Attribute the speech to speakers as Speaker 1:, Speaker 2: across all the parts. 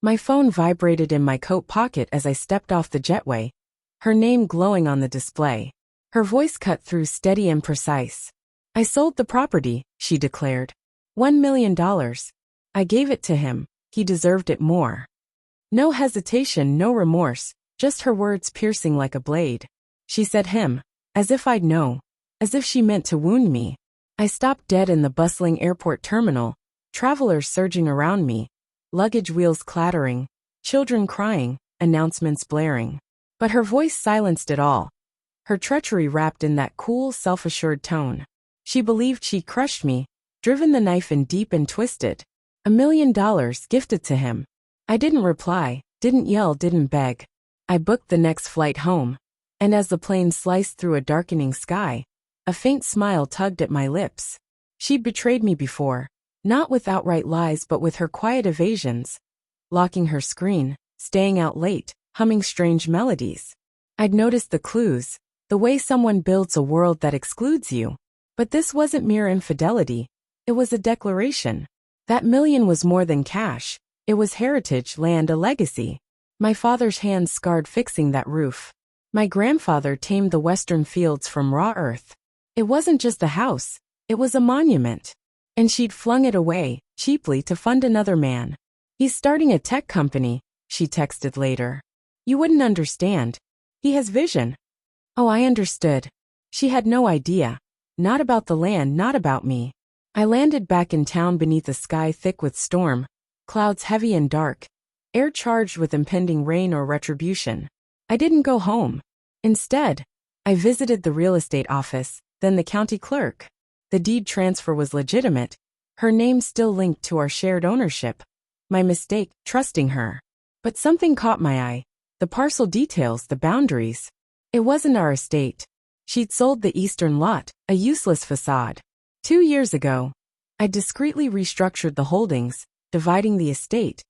Speaker 1: My phone vibrated in my coat pocket as I stepped off the jetway, her name glowing on the display. Her voice cut through steady and precise. "I sold the property," she declared. $1 million. I gave it to him. He deserved it more. No hesitation, no remorse, just her words piercing like a blade. She said him, as if I'd know, as if she meant to wound me. I stopped dead in the bustling airport terminal, travelers surging around me, luggage wheels clattering, children crying, announcements blaring. But her voice silenced it all. Her treachery wrapped in that cool, self-assured tone. She believed she'd crushed me, driven the knife in deep and twisted. $1 million gifted to him. I didn't reply, didn't yell, didn't beg. I booked the next flight home. And as the plane sliced through a darkening sky, a faint smile tugged at my lips. She'd betrayed me before, not with outright lies but with her quiet evasions. Locking her screen, staying out late, humming strange melodies. I'd noticed the clues, the way someone builds a world that excludes you. But this wasn't mere infidelity. It was a declaration. That million was more than cash. It was heritage, land, a legacy. My father's hands scarred fixing that roof. My grandfather tamed the western fields from raw earth. It wasn't just a house, it was a monument. And she'd flung it away, cheaply, to fund another man. "He's starting a tech company," she texted later. "You wouldn't understand. He has vision." Oh, I understood. She had no idea. Not about the land, not about me. I landed back in town beneath a sky thick with storm, clouds heavy and dark, air charged with impending rain or retribution. I didn't go home. Instead, I visited the real estate office, then the county clerk. The deed transfer was legitimate, her name still linked to our shared ownership. My mistake, trusting her. But something caught my eye. The parcel details, the boundaries. It wasn't our estate. She'd sold the eastern lot, a useless facade. 2 years ago, I discreetly restructured the holdings, dividing the estate,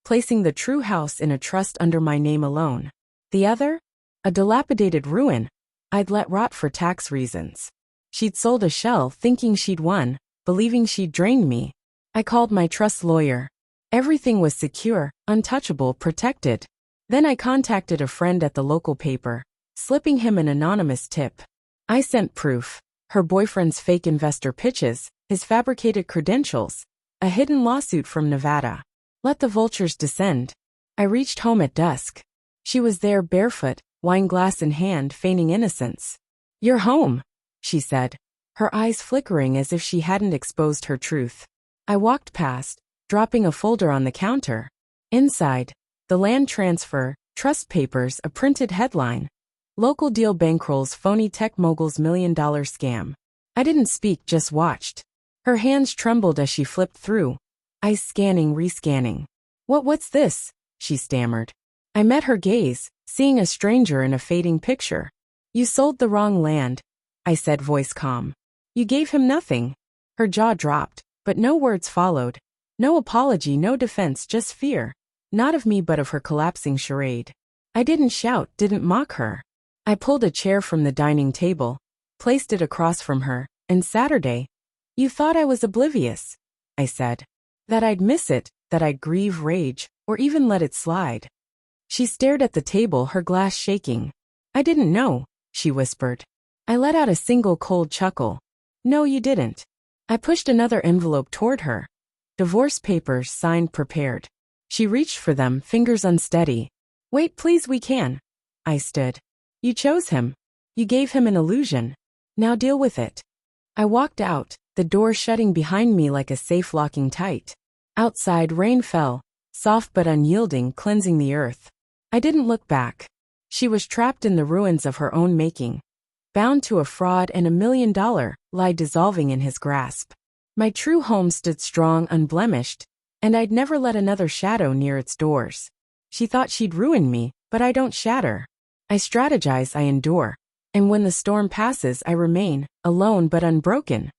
Speaker 1: placing the true house in a trust under my name alone. The other? A dilapidated ruin I'd let rot for tax reasons. She'd sold a shell thinking she'd won, believing she'd drained me. I called my trust lawyer. Everything was secure, untouchable, protected. Then I contacted a friend at the local paper, slipping him an anonymous tip. I sent proof. Her boyfriend's fake investor pitches, his fabricated credentials, a hidden lawsuit from Nevada. Let the vultures descend. I reached home at dusk. She was there barefoot, wine glass in hand, feigning innocence. "You're home," she said, her eyes flickering as if she hadn't exposed her truth. I walked past, dropping a folder on the counter. Inside, the land transfer, trust papers, a printed headline. Local deal bankrolls phony tech mogul's $1 million scam. I didn't speak, just watched. Her hands trembled as she flipped through, eyes scanning, rescanning. What's this?" she stammered. I met her gaze, seeing a stranger in a fading picture. "You sold the wrong land," I said, voice calm. "You gave him nothing." Her jaw dropped, but no words followed. No apology, no defense, just fear. Not of me but of her collapsing charade. I didn't shout, didn't mock her. I pulled a chair from the dining table, placed it across from her, and Saturday. "You thought I was oblivious," I said. "That I'd miss it, that I'd grieve, rage, or even let it slide." She stared at the table, her glass shaking. "I didn't know," she whispered. I let out a single cold chuckle. "No, you didn't." I pushed another envelope toward her. Divorce papers, signed, prepared. She reached for them, fingers unsteady. "Wait, please, we can." I stood. "You chose him. You gave him an illusion. Now deal with it." I walked out, the door shutting behind me like a safe locking tight. Outside, rain fell, soft but unyielding, cleansing the earth. I didn't look back. She was trapped in the ruins of her own making, bound to a fraud, and $1 million lie dissolving in his grasp. My true home stood strong, unblemished, and I'd never let another shadow near its doors. She thought she'd ruin me, but I don't shatter. I strategize, I endure. And when the storm passes, I remain, alone but unbroken.